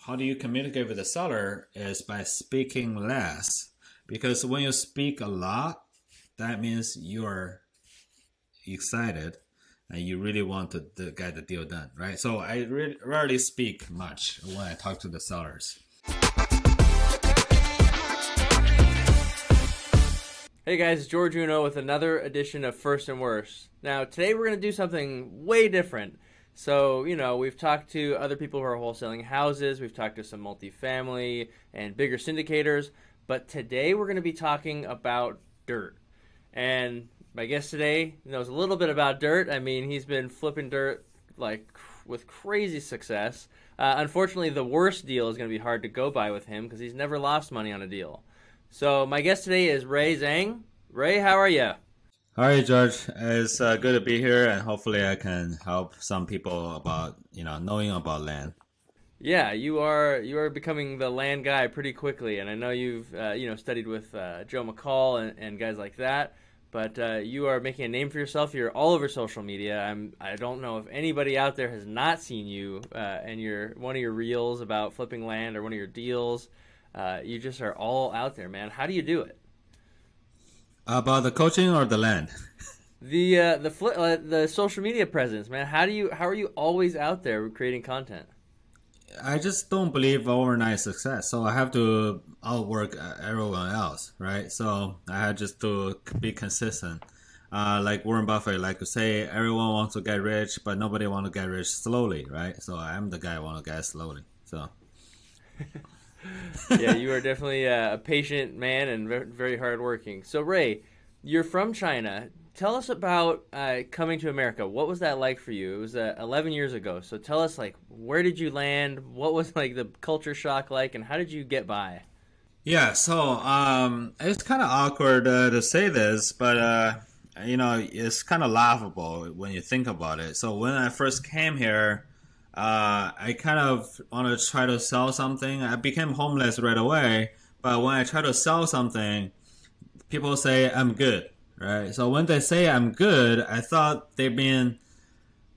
how do you communicate with the seller is by speaking less. Because when you speak a lot, that means you're excited and you really want to get the deal done, right? So I rarely speak much when I talk to the sellers. Hey guys, it's George Uno with another edition of First and Worst. Now, today we're going to do something way different. So, we've talked to other people who are wholesaling houses, we've talked to some multifamily and bigger syndicators, but today we're going to be talking about dirt. And my guest today knows a little bit about dirt. I mean, he's been flipping dirt with crazy success. Unfortunately, the worst deal is going to be hard to go by with him because he's never lost money on a deal. So my guest today is Ray Zhang. Ray, how are you? Hi, George. It's good to be here, and hopefully I can help some people about, knowing about land. Yeah, you are becoming the land guy pretty quickly, and I know you've studied with Joe McCall and guys like that. But you are making a name for yourself. You're all over social media. I don't know if anybody out there has not seen you and one of your reels about flipping land or one of your deals. You just are all out there, man. How do you do it? About the coaching or the land? The social media presence, man. How are you always out there creating content? I just don't believe overnight success, so I have to outwork everyone else, right? So I had just to be consistent. Like Warren Buffett like to say, everyone wants to get rich, but nobody wants to get rich slowly, right? So I'm the guy who want to get slowly. So. Yeah, you are definitely a patient man and very hardworking. So Ray, you're from China. Tell us about coming to America. What was that like for you? It was 11 years ago. So tell us, where did you land? What was the culture shock like, and how did you get by? Yeah, so it's kind of awkward to say this, but it's kind of laughable when you think about it. So when I first came here, I kind of want to try to sell something. I became homeless right away, but when I try to sell something, people say I'm good, right? So when they say I'm good, I thought they mean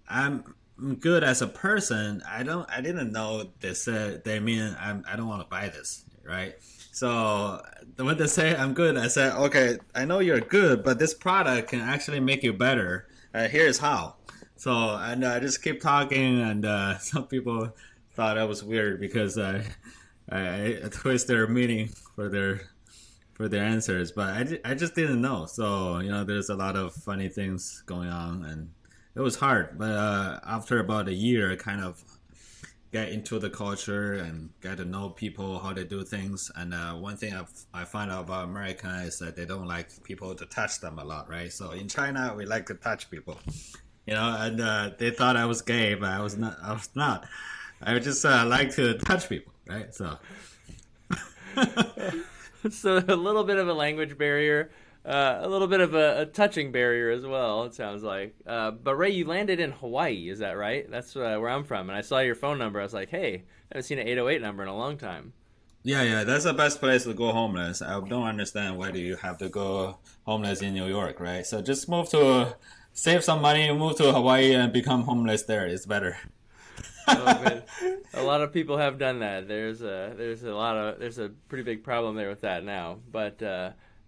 I'm good as a person. I didn't know they mean I don't want to buy this, right? So when they say I'm good, I said, okay, I know you're good, but this product can actually make you better. Here's how. So, and I just keep talking, and some people thought I was weird because I twist their meaning for their answers, but I just didn't know. So, there's a lot of funny things going on, and it was hard. But after about a year, I kind of get into the culture and get to know people, how they do things. And one thing I find out about America is that they don't like people to touch them a lot, right? So in China, we like to touch people. And they thought I was gay, but I was not. I just like to touch people, right? So, so a little bit of a language barrier, a little bit of a touching barrier as well. It sounds like. But Ray, you landed in Hawaii, is that right? That's where I'm from, and I saw your phone number. I was like, hey, I haven't seen an 808 number in a long time. Yeah, that's the best place to go homeless. I don't understand why do you have to go homeless in New York, right? So just save some money, move to Hawaii, and become homeless there. It's better. Oh, a lot of people have done that. There's a pretty big problem there with that now. But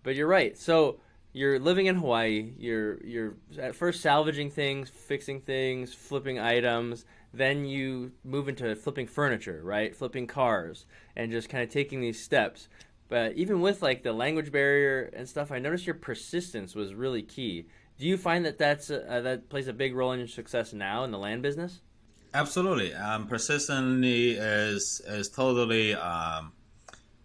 you're right. So you're living in Hawaii. You're at first salvaging things, fixing things, flipping items. Then you move into flipping furniture, right? Flipping cars, and just kind of taking these steps. But even with the language barrier and stuff, I noticed your persistence was really key. Do you find that that plays a big role in your success now in the land business? Absolutely. Persistently is totally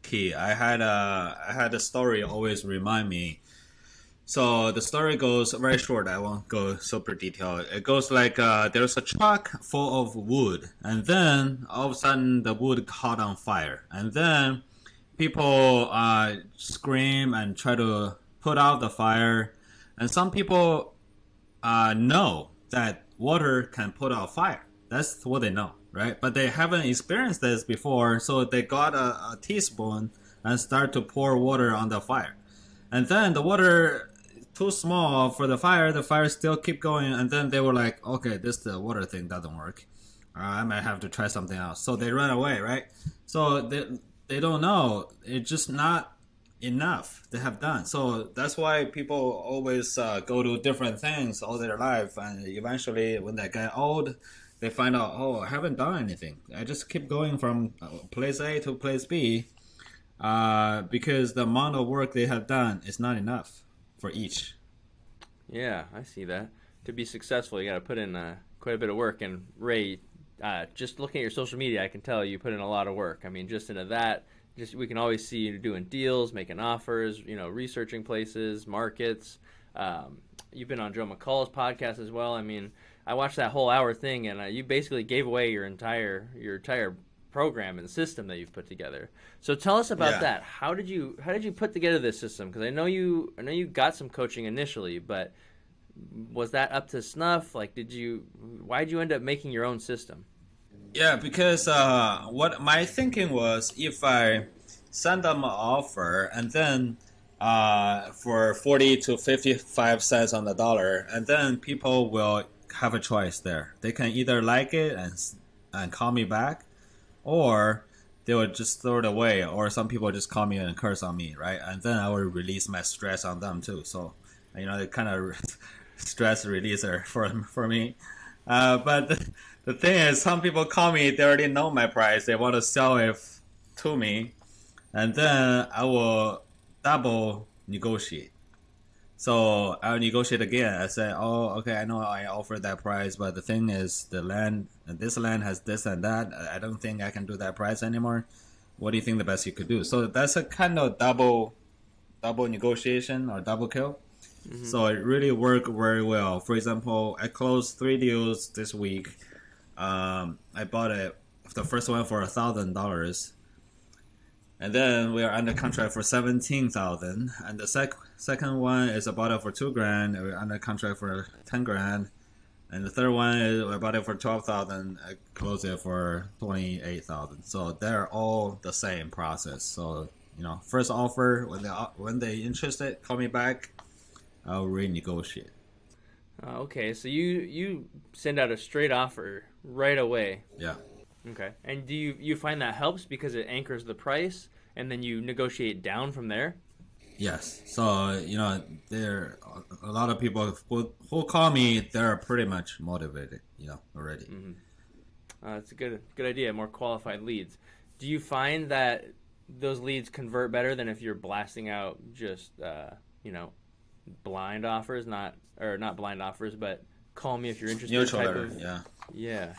key. I had a story always remind me. So the story goes very short. I won't go super detailed. It goes there's a truck full of wood, and then all of a sudden the wood caught on fire, and then people scream and try to put out the fire. And some people know that water can put out fire. That's what they know, right? But they haven't experienced this before, so they got a teaspoon and start to pour water on the fire. And then the water too small for the fire still keep going, and then they were like, okay, the water thing doesn't work. I might have to try something else. So they run away, right? So they don't know. It's just not enough they have done. So that's why people always go to different things all their life, and eventually when they get old, they find out, oh, I haven't done anything. I just keep going from place A to place B, because the amount of work they have done is not enough for each. Yeah, I see that. To be successful, you got to put in quite a bit of work. And Ray, just looking at your social media, I can tell you put in a lot of work. I mean, just into that, just we can always see you doing deals, making offers, researching places, markets. You've been on Joe McCall's podcast as well. I mean, I watched that whole hour thing, and you basically gave away your entire program and system that you've put together. So tell us about that. How did you put together this system? Because I know you got some coaching initially, but was that up to snuff? Like, why'd you end up making your own system? Yeah, because what my thinking was, if I send them an offer and then for 40 to 55 cents on the dollar, and then people will have a choice there. They can either like it and call me back, or they would just throw it away, or some people just call me and curse on me, right? And then I would release my stress on them too. So, it kind of stress releaser for me. But the thing is, some people call me, they already know my price. They want to sell it to me, and then I will double negotiate. So I'll negotiate again. I say, oh, okay, I know I offered that price, but the thing is, this land has this and that. I don't think I can do that price anymore. What do you think the best you could do? So that's a kind of double negotiation or double kill. Mm-hmm. So it really worked very well. For example, I closed 3 deals this week. I bought the first one for $1,000. And then we are under contract for 17,000, and the second one is I bought it for $2,000. We're under contract for 10 grand, and the third one is I bought it for 12,000. I closed it for 28,000. So they're all the same process. So first offer, when they interested, call me back. I'll renegotiate. Okay, so you send out a straight offer right away. Yeah. Okay. And do you find that helps because it anchors the price, and then you negotiate down from there? Yes. So, there are a lot of people who call me, they're pretty much motivated, already. Mm-hmm. That's a good idea, more qualified leads. Do you find that those leads convert better than if you're blasting out just, blind offers, not blind offers, but call me if you're interested? Neutral letter, yeah. Yeah.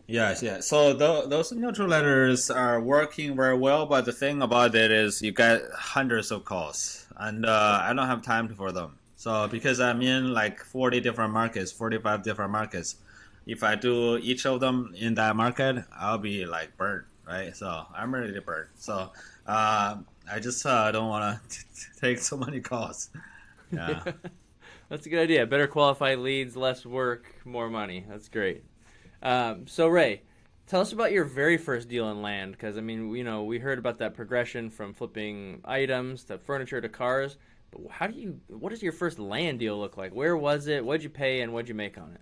Yes, yeah. So those neutral letters are working very well, but the thing about it is you get hundreds of calls, and I don't have time for them. So because I'm in like 40 different markets, 45 different markets, if I do each of them in that market, I'll be like burned, right? So I'm ready to burn. So I just don't want to take so many calls. Yeah. That's a good idea. Better qualified leads, less work, more money. That's great. So Ray, tell us about your very first deal in land, because we heard about that progression from flipping items to furniture to cars. But what does your first land deal look like? Where was it? What'd you pay, and what'd you make on it?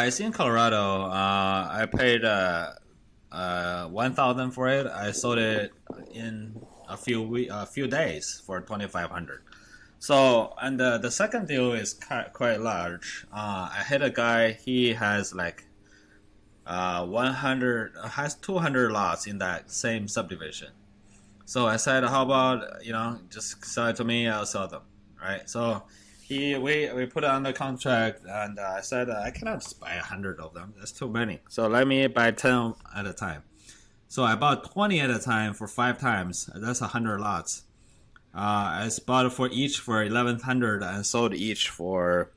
It's in Colorado. I paid $1,000 for it. I sold it in a few days for $2,500. So, and the second deal is quite large. I hit a guy. He has like 200 lots in that same subdivision. So I said, how about just sell it to me, I'll sell them, right? So we put it under contract, and I said, I cannot just buy 100 of them, that's too many, so let me buy 10 at a time. So I bought 20 at a time for 5 times. That's 100 lots. I bought it for each for 1,100 and sold each for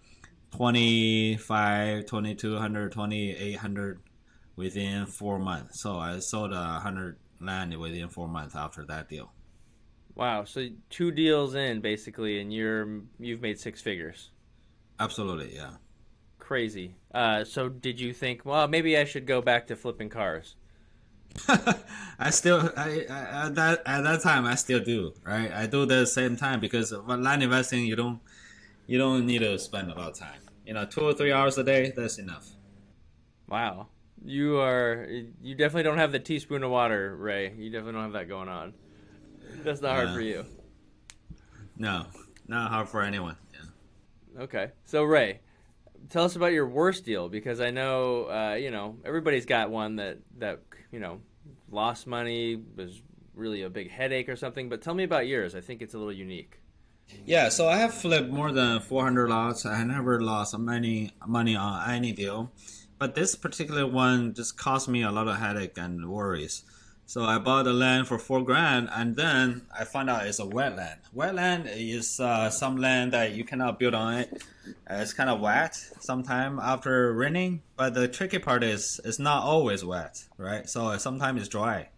25, 2,200, 2,800 within 4 months. So I sold 100 land within 4 months after that deal. Wow! So 2 deals in basically, and you've made 6 figures. Absolutely, yeah. Crazy. So did you think, well, maybe I should go back to flipping cars? I at that time I still do, right? I do the same time, because land investing you don't need to spend a lot of time. 2 or 3 hours a day, that's enough. Wow. You definitely don't have the teaspoon of water, Ray. You definitely don't have that going on. That's not hard Yeah. for you. No, not hard for anyone. Yeah. Okay. So Ray, tell us about your worst deal because I know everybody's got one that lost money, was really a big headache or something. But tell me about yours. I think it's a little unique. Yeah, so I have flipped more than 400 lots. I never lost many money on any deal. But this particular one just caused me a lot of headache and worries. So I bought the land for 4 grand, and then I found out it's a wetland. Wetland is some land that you cannot build on it. It's kind of wet sometime after raining, but the tricky part is it's not always wet, right? So sometimes it's dry,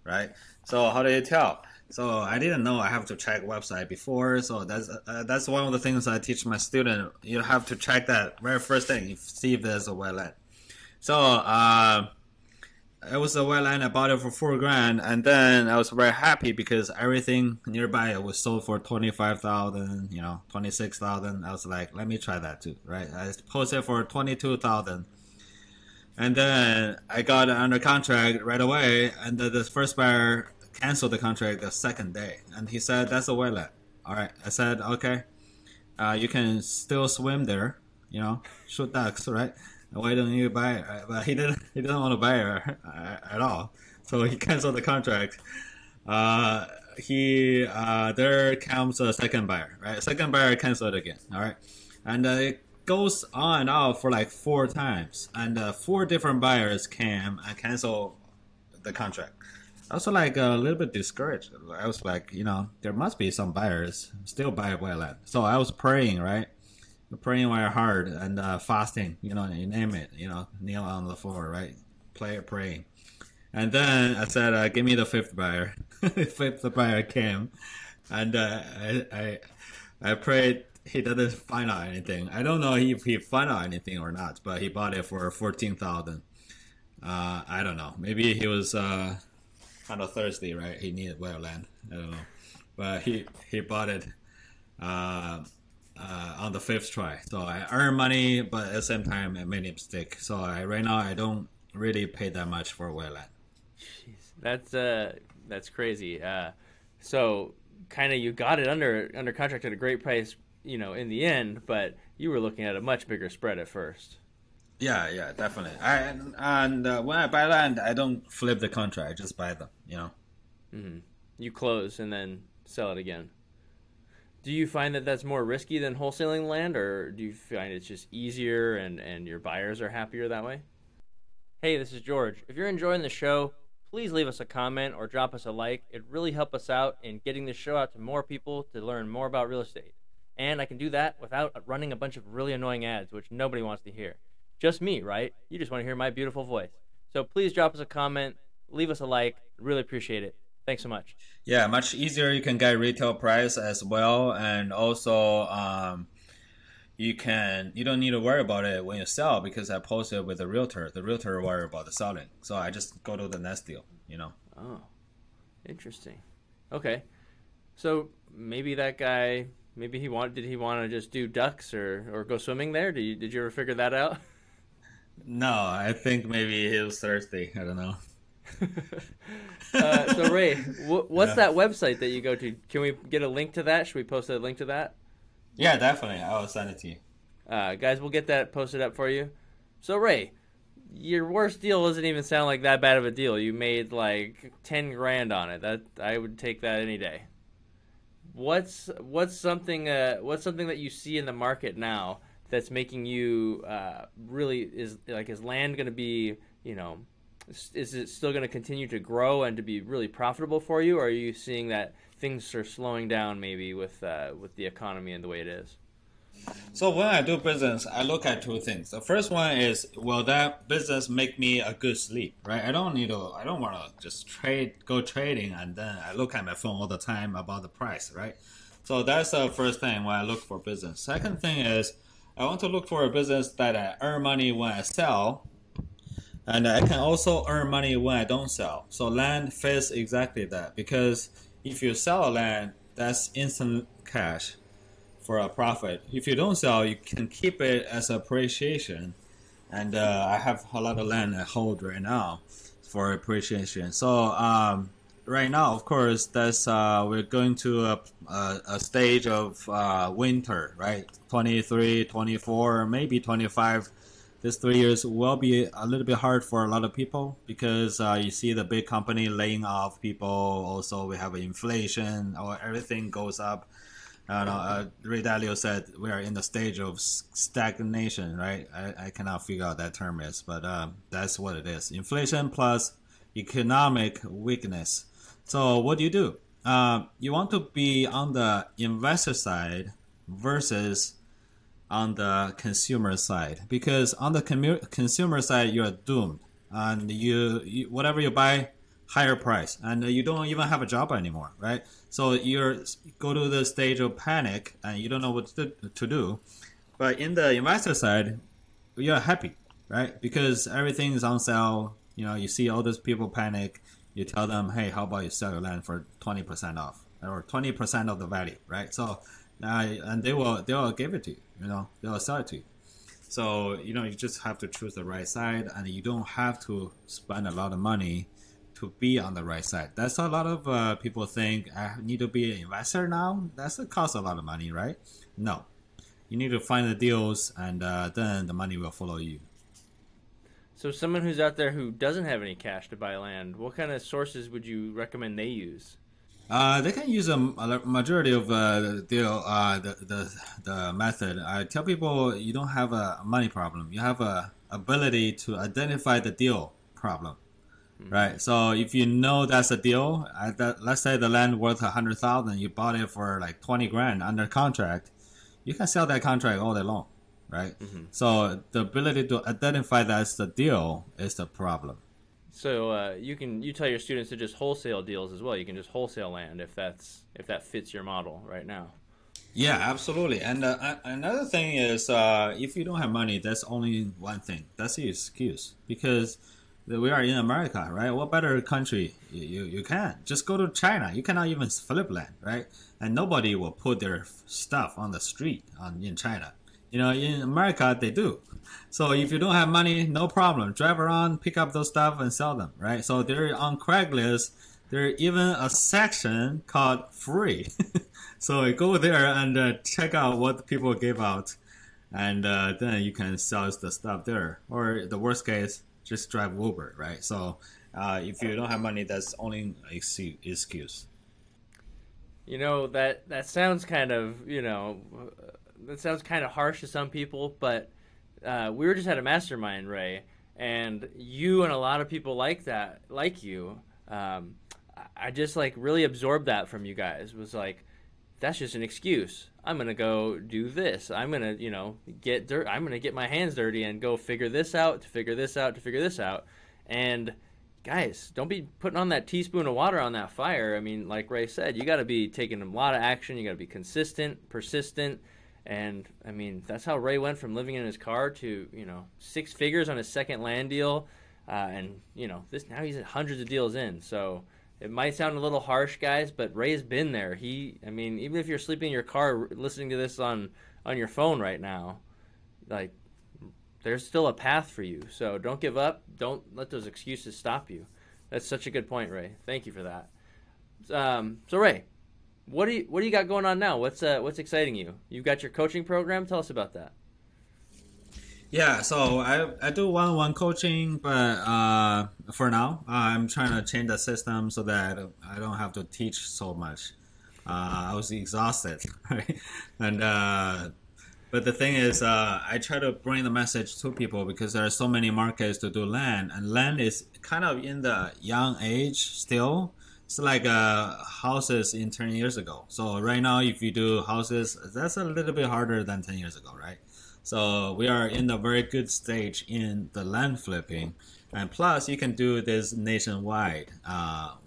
right? So how do you tell? So I didn't know I have to check website before. So that's one of the things I teach my student. You have to check that very first thing, see if there's a wetland. So it was a wetland. I bought it for 4 grand, and then I was very happy because everything nearby was sold for 25,000, 26,000. I was like, let me try that too, right? I posted for 22,000, and then I got it under contract right away, and the first buyer canceled the contract the second day, and he said that's a wetland. All right, I said okay, you can still swim there, shoot ducks, right? Why don't you buy it? But he didn't want to buy it at all, so he canceled the contract. There comes a second buyer, right? Second buyer canceled again, all right, and it goes on and off for like 4 times, and 4 different buyers came and canceled the contract. I was like a little bit discouraged. I was like, there must be some buyers still buy wetland. So I was praying, right? Praying very hard and fasting, you name it, kneel on the floor, right? Praying. And then I said, give me the fifth buyer. Fifth buyer came, and I prayed he didn't find out anything. I don't know if he found out anything or not, but he bought it for 14,000. I don't know. Maybe he was kind of thirsty, right? He needed wetland. I don't know, but he bought it on the fifth try. So I earned money, but at the same time I made a mistake. So right now I don't really pay that much for wetland. Jeez, that's crazy. So kind of you got it under contract at a great price, in the end, but you were looking at a much bigger spread at first. Yeah, definitely. And when I buy land, I don't flip the contract. I just buy them. Mm-hmm. You close and then sell it again. Do you find that that's more risky than wholesaling land, or do you find it's just easier and your buyers are happier that way? Hey, this is George. If you're enjoying the show, please leave us a comment or drop us a like. It really helps us out in getting this show out to more people to learn more about real estate. And I can do that without running a bunch of really annoying ads, which nobody wants to hear. Just me, right? You just want to hear my beautiful voice. So please drop us a comment, leave us a like. Really appreciate it. Thanks so much. Yeah, much easier. You can get retail price as well, and also you don't need to worry about it when you sell because I posted with the realtor. The realtor worry about the selling, so I just go to the next deal. Oh, interesting. Okay, so maybe that guy, did he want to just do ducks or go swimming there? Did you ever figure that out? No, I think maybe he was thirsty. I don't know. So Ray, what's Yeah. that website that you go to? Can we get a link to that? Should we post a link to that? Yeah, definitely. I will send it to you. Guys, we'll get that posted up for you. So Ray, your worst deal doesn't even sound like that bad of a deal. You made like 10 grand on it. That I would take that any day. What's something that you see in the market now that's making you really is land going to be, is it still going to continue to grow and to be really profitable for you, or are you seeing that things are slowing down maybe with the economy and the way it is? So when I do business, I look at 2 things. The first one is, will that business make me a good sleep, right? I don't want to just go trading and then I look at my phone all the time about the price, right? So that's the first thing when I look for business. Second thing is, I want to look for a business that I earn money when I sell, and I can also earn money when I don't sell. So land fits exactly that, because if you sell a land, that's instant cash for a profit. If you don't sell, you can keep it as appreciation, and I have a lot of land I hold right now for appreciation. So right now, of course, that's we're going to a stage of winter, right? 23, 24, maybe 25. This 3 years will be a little bit hard for a lot of people because you see the big company laying off people. Also, we have inflation, or everything goes up. Ray Dalio said we are in the stage of stagnation, right? I cannot figure out that term is, but that's what it is. Inflation plus economic weakness. So what do? You want to be on the investor side versus on the consumer side, because on the consumer side you're doomed, and you whatever you buy, higher price, and you don't even have a job anymore, right? So you go to the stage of panic and you don't know what to do. But in the investor side, you're happy, right? Because everything is on sale. You see all those people panic. You tell them, hey, how about you sell your land for 20% off or 20% of the value, right? So and they will give it to you. They will sell it to you. So you just have to choose the right side, and you don't have to spend a lot of money to be on the right side. That's a lot of people think I need to be an investor now. That's cost a lot of money, right? No, you need to find the deals, and then the money will follow you. So someone who's out there who doesn't have any cash to buy land, what kind of sources would you recommend they use? They can use a majority of the deal, the method. I tell people you don't have a money problem. You have a ability to identify the deal problem. Right. So if you know that's a deal, let's say the land worth 100,000, you bought it for like 20 grand under contract, you can sell that contract all day long, right? So the ability to identify that's the deal is the problem. So you tell your students to just wholesale deals as well. You can just wholesale land if that fits your model right now. Yeah, absolutely. And another thing is, if you don't have money, that's only one thing. That's the excuse, because we are in America, right? What better country you can? Just go to China. You cannot even flip land, right? And nobody will put their stuff on the street in China. In America, they do. So if you don't have money, no problem. Drive around, pick up those stuff, and sell them, right? So they're on Craigslist. There's even a section called free. So you go there and check out what people give out, and then you can sell the stuff there. Or the worst case, just drive Uber, right? So if you don't have money, that's only excuse. That sounds kind of that sounds kind of harsh to some people, but we were just at a mastermind, Ray, and you and a lot of people like you, I just really absorbed that from you guys. It was like, that's just an excuse. I'm gonna go do this. I'm gonna get dirt. I'm gonna get my hands dirty and go figure this out to figure this out to figure this out. And guys, don't be putting on that teaspoon of water on that fire. I mean, like Ray said, you got to be taking a lot of action. You got to be consistent, persistent. And I mean, that's how Ray went from living in his car to 6 figures on his second land deal, and now he's at hundreds of deals in. So it might sound a little harsh, guys, but Ray's been there. Even if you're sleeping in your car listening to this on your phone right now, there's still a path for you. So don't give up. Don't let those excuses stop you. That's such a good point, Ray. Thank you for that. So Ray, what do you got going on now? What's exciting you? You've got your coaching program. Tell us about that. Yeah, so I do one-on-one coaching, but for now I'm trying to change the system so that I don't have to teach so much. I was exhausted, right? And but the thing is, I try to bring the message to people because there are so many markets to do land, and land is kind of in the young age still. It's like houses in 10 years ago. So right now, if you do houses, that's a little bit harder than 10 years ago, right? So we are in a very good stage in the land flipping. And plus, you can do this nationwide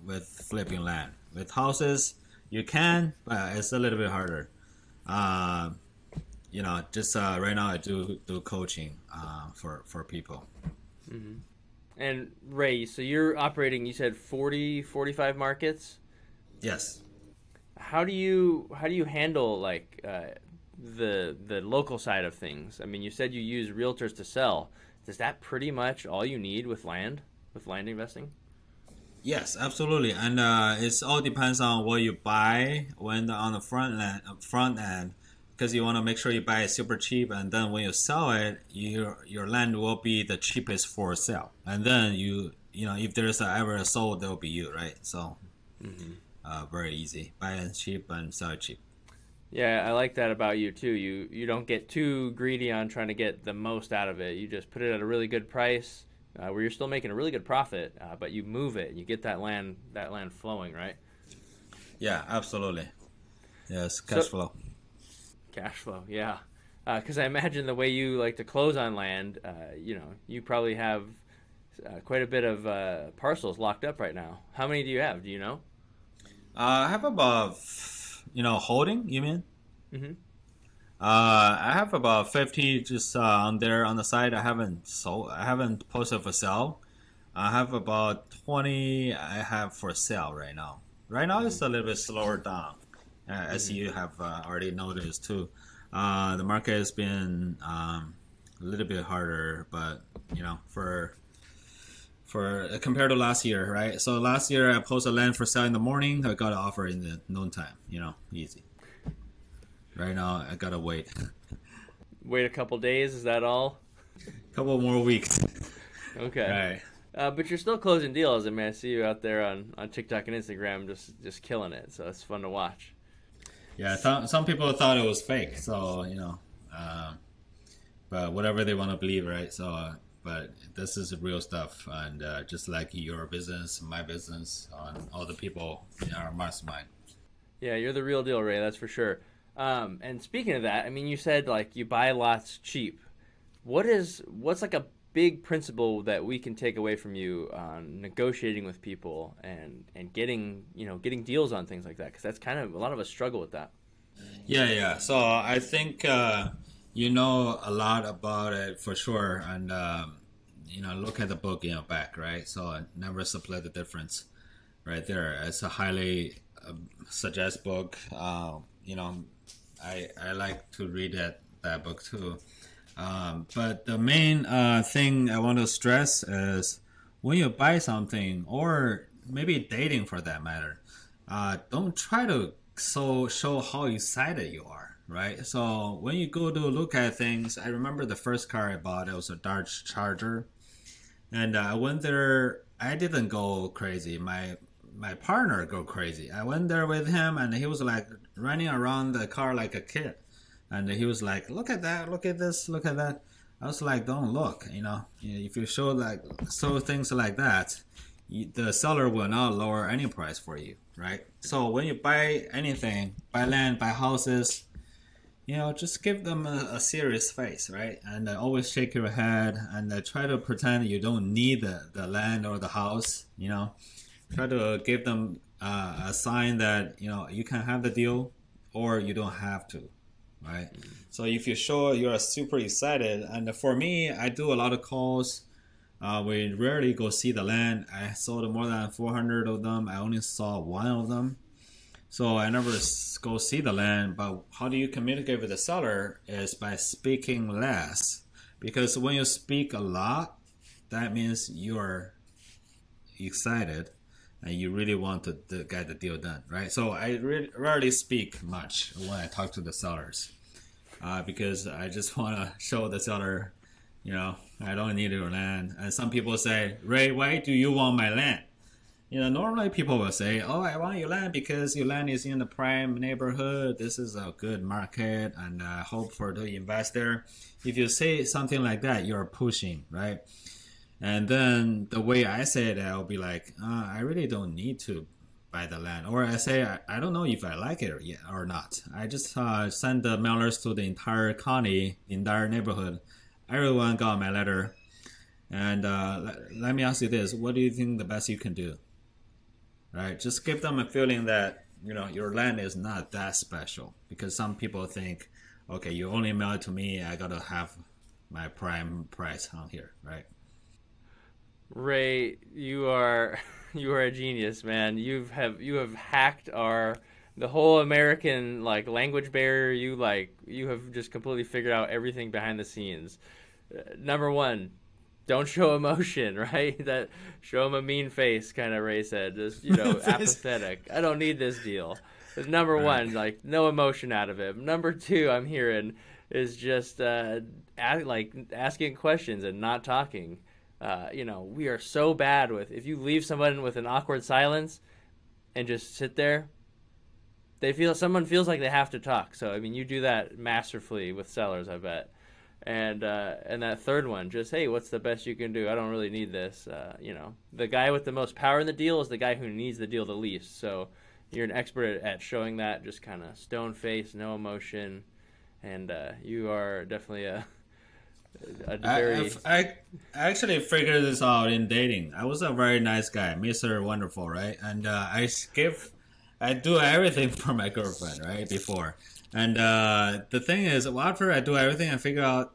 with flipping land. With houses, you can, but it's a little bit harder. Just right now I do coaching for people. Mm-hmm. And Ray, so you're operating, you said 40, 45 markets? Yes. How do you handle the local side of things? I mean, you said you use realtors to sell. Is that pretty much all you need with land investing? Yes, absolutely, and it's all depends on what you buy when on the front end, because you want to make sure you buy it super cheap, and then when you sell it, your land will be the cheapest for sale, and then you know if there's ever a sold, there will be you, right? So very easy, buy it cheap and sell it cheap. Yeah, I like that about you too. You don't get too greedy on trying to get the most out of it. You just put it at a really good price, where you're still making a really good profit, but you move it and you get that land flowing, right? Yeah, absolutely. Yes, So cash flow. cash flow, yeah. Because I imagine the way you like to close on land, you probably have quite a bit of parcels locked up right now. How many do you have? Do you know? I have about, holding, you mean? Hmm. I have about 50 just on there on the side. I haven't sold. I haven't posted for sale. I have about 20 I have for sale right now. Right now it's a little bit slower down, as you have already noticed too. The market has been a little bit harder, but for compared to last year, right? So last year I posted land for sale in the morning. I got an offer in the noontime. Easy. Right now I gotta wait. Wait a couple days. Is that all? Couple more weeks. Okay. Right. But you're still closing deals. I mean, I see you out there on TikTok and Instagram just killing it. So it's fun to watch. Yeah, some people thought it was fake. So but whatever they want to believe, right? So, but this is real stuff, and just like your business, my business, on all the people in our mastermind. Yeah, you're the real deal, Ray. That's for sure. And speaking of that, I mean, you said like you buy lots cheap. What's like a big principle that we can take away from you on negotiating with people and getting deals on things like that? Because that's kind of a lot of us struggle with that. Yeah. So I think you know a lot about it for sure, and look at the book in your back, right? So never split the difference, right there. It's a highly suggest book. I like to read that book too. But the main thing I want to stress is when you buy something, or maybe dating for that matter, don't try to show how excited you are, right? So when you go to look at things, I remember the first car I bought, it was a Dodge Charger, and I went there. I didn't go crazy. My partner go crazy. I went there with him, and he was like running around the car like a kid. And he was like, "Look at that! Look at this! Look at that!" I was like, "Don't look! If you show things like that, the seller will not lower any price for you, right? So when you buy anything, buy land, buy houses, just give them a serious face, right? And always shake your head and try to pretend you don't need the land or the house. Try to give them a sign that you can have the deal, or you don't have to. Right. So if you show you're super excited, and for me, I do a lot of calls. We rarely go see the land. I sold more than 400 of them. I only saw one of them. So I never go see the land. But how do you communicate with the seller is by speaking less. Because when you speak a lot, that means you're excited and you really want to get the deal done, right? So I rarely speak much when I talk to the sellers, because I just want to show the seller, I don't need your land. And some people say, "Ray, why do you want my land?" Normally people will say, "Oh, I want your land because your land is in the prime neighborhood. This is a good market, and I hope for to invest there." If you say something like that, you're pushing, right? And then the way I say it, I'll be like, I really don't need to buy the land. Or I say, I don't know if I like it or not. I just send the mailers to the entire county, entire neighborhood. Everyone got my letter. And let me ask you this. What do you think the best you can do? Right? Just give them a feeling that, your land is not that special. Because some people think, okay, you only mail it to me. I got to have my prime price on here, right? Ray, you are a genius, man. You have hacked the whole American language barrier. You have just completely figured out everything behind the scenes. Number one, don't show emotion, right? That show him a mean face, kind of Ray said. Just, you know, apathetic. I don't need this deal. But number one, like no emotion out of him. Number two, I'm hearing is just asking questions and not talking. You know, we are so bad with if you leave someone with an awkward silence and just sit there, someone feels like they have to talk. So I mean, you do that masterfully with sellers, I bet. And that third one, just, hey, what's the best you can do? I don't really need this. You know, the guy with the most power in the deal is the guy who needs the deal the least. So you're an expert at showing that, just kind of stone face, no emotion, and you are definitely a very. I actually figured this out in dating. I was a very nice guy, Mr. Wonderful, right? And I do everything for my girlfriend, right? Before. And the thing is, after I do everything, I figure out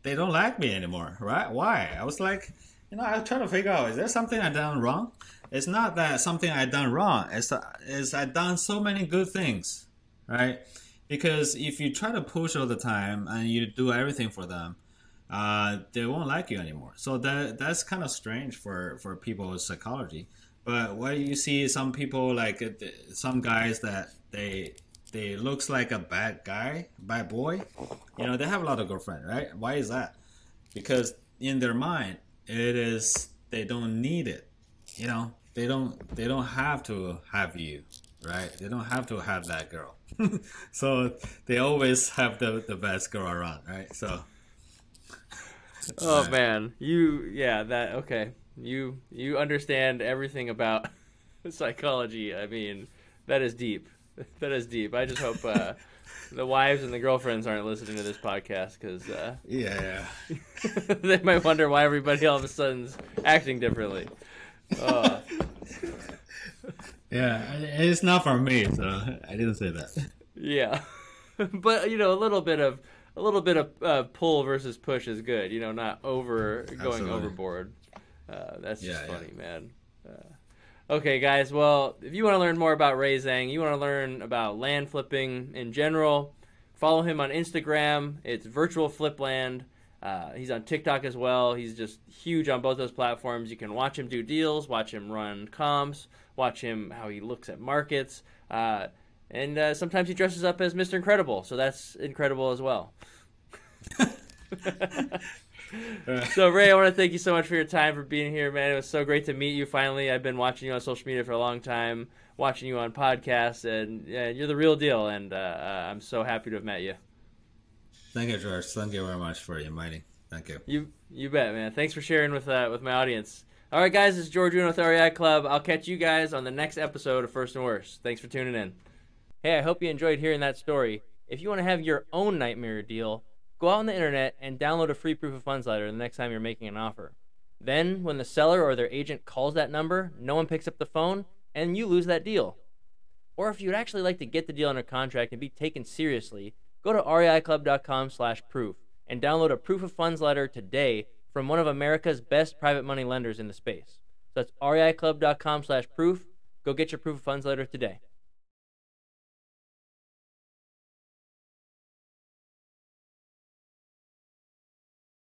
they don't like me anymore, right? Why? I was like, you know, I try to figure out, is there something I done wrong? It's not that something I done wrong. It's I done so many good things, right? Because if you try to push all the time and you do everything for them, they won't like you anymore. So that's kind of strange for people's psychology. But what you see, some people like some guys that they looks like a bad boy, you know, they have a lot of girlfriends, right? Why is that? Because in their mind, it is they don't need it, you know. They don't have to have you, right? They don't have to have that girl. So they always have the best girl around, right? So. Oh man, you understand everything about psychology. I mean, that is deep. That is deep. I just hope the wives and the girlfriends aren't listening to this podcast because they might wonder why everybody all of a sudden's acting differently. Yeah, it's not for me, so I didn't say that. Yeah, but you know, a little bit of pull versus push is good. You know, not going overboard. That's just funny, man. Okay, guys. Well, if you want to learn more about Ray Zhang, you want to learn about land flipping in general, follow him on Instagram. It's Virtual Flipland. He's on TikTok as well. He's just huge on both those platforms. You can watch him do deals, watch him run comps, watch him how he looks at markets, and sometimes he dresses up as Mr. Incredible, so that's incredible as well. So, Ray, I want to thank you so much for your time, for being here, man. It was so great to meet you finally. I've been watching you on social media for a long time, watching you on podcasts, and you're the real deal, and I'm so happy to have met you. Thank you, George. Thank you very much for inviting. Thank you. You bet, man. Thanks for sharing with my audience. All right, guys, this is George Uno with REIClub. I'll catch you guys on the next episode of First and Worst. Thanks for tuning in. Hey, I hope you enjoyed hearing that story. If you want to have your own nightmare deal, go out on the internet and download a free proof of funds letter the next time you're making an offer. Then, when the seller or their agent calls that number, no one picks up the phone, and you lose that deal. Or if you'd actually like to get the deal under contract and be taken seriously, go to reiclub.com/proof and download a proof of funds letter today from one of America's best private money lenders in the space. So that's reiclub.com/proof. Go get your proof of funds letter today.